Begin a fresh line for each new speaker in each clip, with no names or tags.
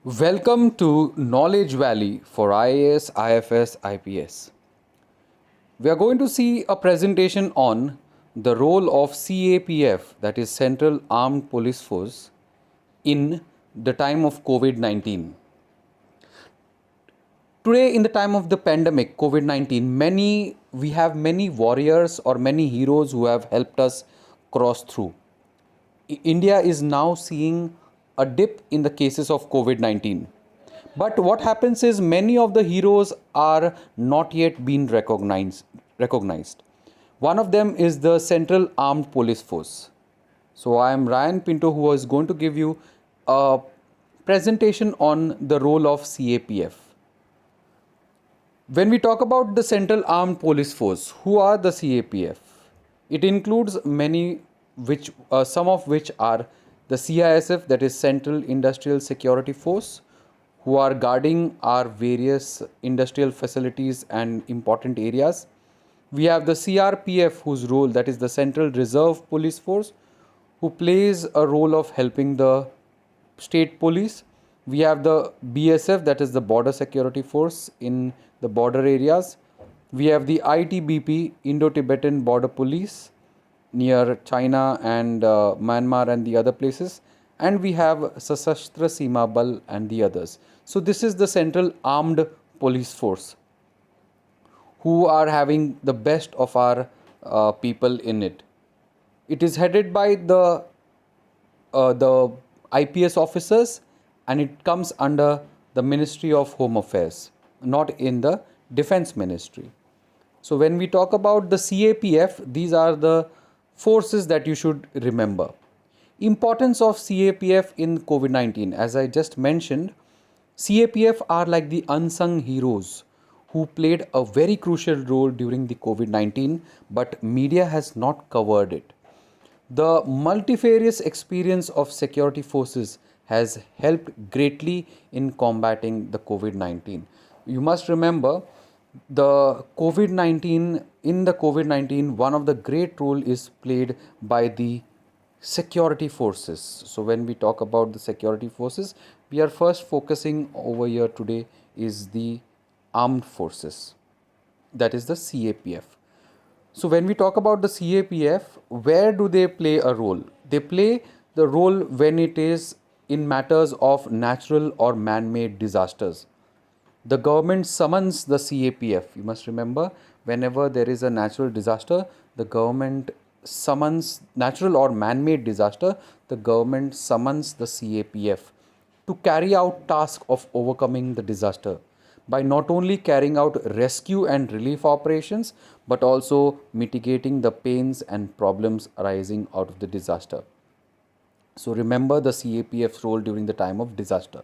Welcome to Knowledge Valley for IAS, IFS, IPS. We are going to see a presentation on the role of CAPF, that is Central Armed Police Force, in the time of COVID 19. Today, in the time of the pandemic, COVID 19, we have many warriors or many heroes who have helped us cross through. India is now seeing a dip in the cases of COVID 19. But what happens is many of the heroes are not yet being recognized. One of them is the Central Armed Police Force. So I am Ryan Pinto, who is going to give you a presentation on the role of CAPF. When we talk about the Central Armed Police Force, who are the CAPF? It includes many, some of which are the CISF, that is Central Industrial Security Force, who are guarding our various industrial facilities and important areas. We have the CRPF, whose role, that is the Central Reserve Police Force, who plays a role of helping the state police. We have the BSF, that is the Border Security Force in the border areas. We have the ITBP, Indo-Tibetan Border Police, near China and Myanmar and the other places. And we have Sasastra Seema Bal and the others. So this is the Central Armed Police Force, who are having the best of our people in it. It is headed by the IPS officers, and it comes under the Ministry of Home Affairs, not in the Defense Ministry. So when we talk about the CAPF, these are the forces that you should remember. Importance of CAPF in COVID-19. As I just mentioned, CAPF are like the unsung heroes who played a very crucial role during the COVID-19, but media has not covered it. The multifarious experience of security forces has helped greatly in combating the COVID-19. You must remember the COVID-19, in the COVID-19, one of the great role is played by the security forces. So when we talk about the security forces, we are first focusing over here today is the armed forces, that is the CAPF. So when we talk about the CAPF, where do they play a role? They play the role when it is in matters of natural or man-made disasters. The government summons the CAPF. You must remember, whenever there is a natural disaster, the government summons, natural or man-made disaster, the government summons the CAPF to carry out task of overcoming the disaster by not only carrying out rescue and relief operations, but also mitigating the pains and problems arising out of the disaster. So remember the CAPF's role during the time of disaster.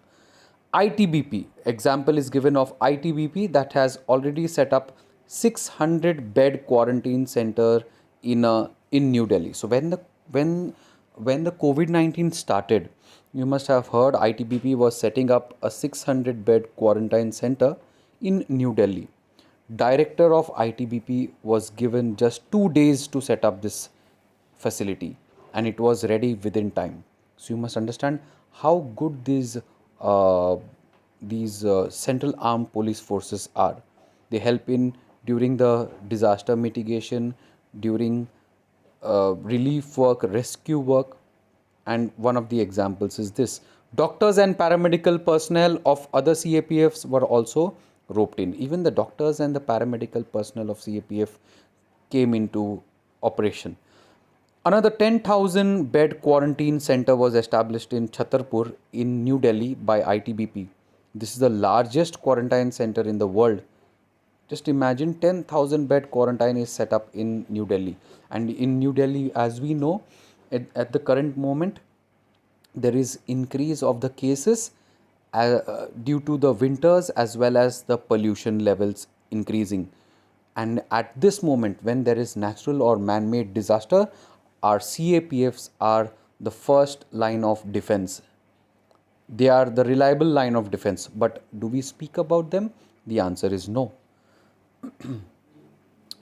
ITBP, example is given of ITBP that has already set up 600 bed quarantine center in New Delhi. So when the COVID-19 started, you must have heard ITBP was setting up a 600 bed quarantine center in New Delhi. Director of ITBP was given just 2 days to set up this facility, and it was ready within time. So you must understand how good these central armed police forces are. They help in during the disaster mitigation, during relief work, rescue work, and one of the examples is this. Doctors and paramedical personnel of other CAPFs were also roped in. Even the doctors and the paramedical personnel of CAPF came into operation. Another 10,000 bed quarantine center was established in Chhatarpur in New Delhi by ITBP. This is the largest quarantine center in the world. Just imagine 10,000 bed quarantine is set up in New Delhi. And in New Delhi, as we know, at the current moment, there is increase of the cases due to the winters as well as the pollution levels increasing. And at this moment, when there is natural or man-made disaster, our CAPFs are the first line of defense. They are the reliable line of defense. But do we speak about them? The answer is no.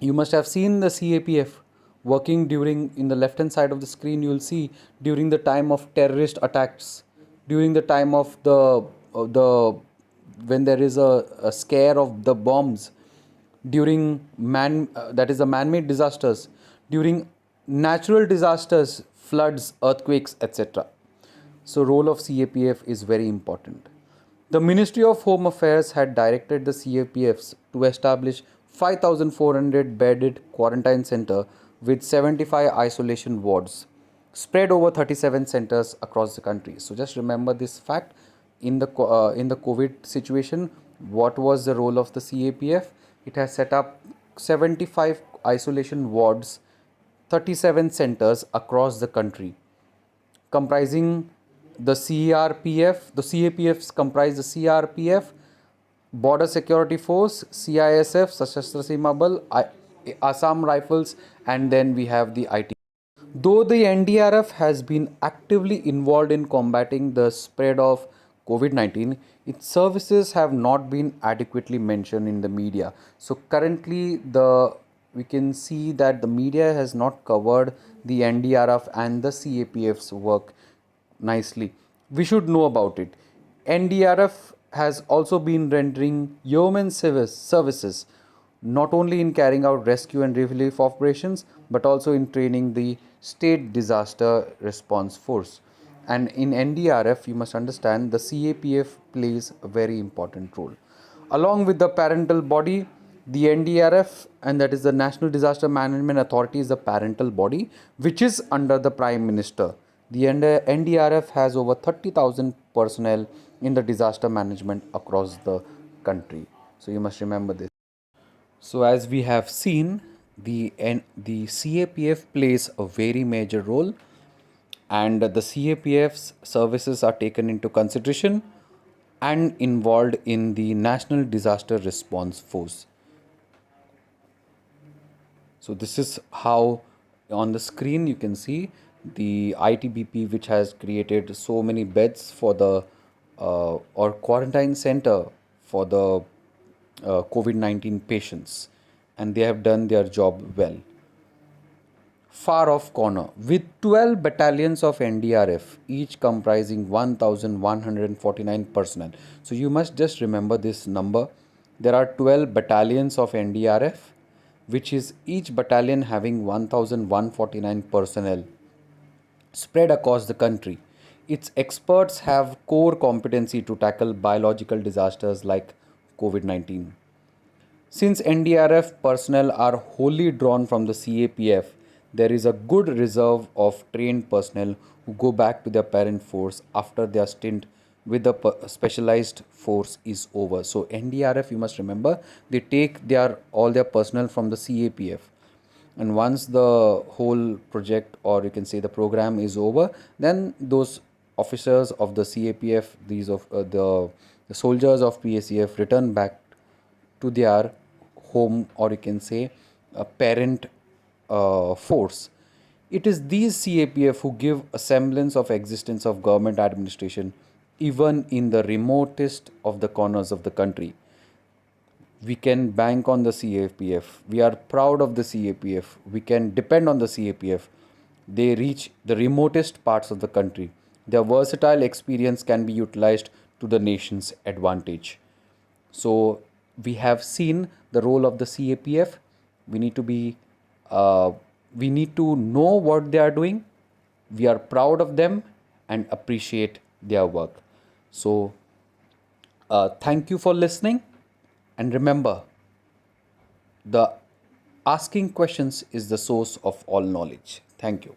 You must have seen the CAPF working during, in the left hand side of the screen, you will see during the time of terrorist attacks, during the time of the the when there is a scare of the bombs during that is the man-made disasters, during natural disasters, floods, earthquakes, etc. So role of CAPF is very important. The Ministry of Home Affairs had directed the CAPFs to establish 5,400 bedded quarantine center with 75 isolation wards spread over 37 centers across the country. So just remember this fact. In the COVID situation, what was the role of the CAPF? It has set up 75 isolation wards, 37 centers across the country, comprising the CRPF. The CAPFs comprise the CRPF, Border Security Force, CISF, Sashastra Seema Bal, Assam Rifles, and then we have the IT. Though the NDRF has been actively involved in combating the spread of COVID-19, its services have not been adequately mentioned in the media. So currently, we can see that the media has not covered the NDRF and the CAPF's work nicely. We should know about it. NDRF has also been rendering yeoman services not only in carrying out rescue and relief operations but also in training the state disaster response force. And in NDRF, you must understand the CAPF plays a very important role. Along with the parental body, the NDRF, and that is the National Disaster Management Authority, is the parental body which is under the Prime Minister. The NDRF has over 30,000 personnel in the disaster management across the country. So you must remember this. So as we have seen, the CAPF plays a very major role, and the CAPF's services are taken into consideration and involved in the National Disaster Response Force. So this is how on the screen you can see the ITBP, which has created so many beds for the or quarantine center for the COVID-19 patients, and they have done their job well. Far off corner with 12 battalions of NDRF, each comprising 1,149 personnel. So you must just remember this number. There are 12 battalions of NDRF, which is each battalion having 1,149 personnel spread across the country. Its experts have core competency to tackle biological disasters like COVID-19. Since NDRF personnel are wholly drawn from the CAPF, there is a good reserve of trained personnel who go back to their parent force after their stint with the specialized force is over. So NDRF, you must remember, they take all their personnel from the CAPF, and once the whole project, or you can say the program, is over, then those officers of the CAPF, these of the soldiers of PACF, return back to their home, or you can say a parent force. It is these CAPF who give a semblance of existence of government administration even in the remotest of the corners of the country. We can bank on the CAPF. We are proud of the CAPF. We can depend on the CAPF. They reach the remotest parts of the country. Their versatile experience can be utilized to the nation's advantage. So we have seen the role of the CAPF. We need to be, we need to know what they are doing. We are proud of them and appreciate their work. So thank you for listening. And remember, the asking questions is the source of all knowledge. Thank you.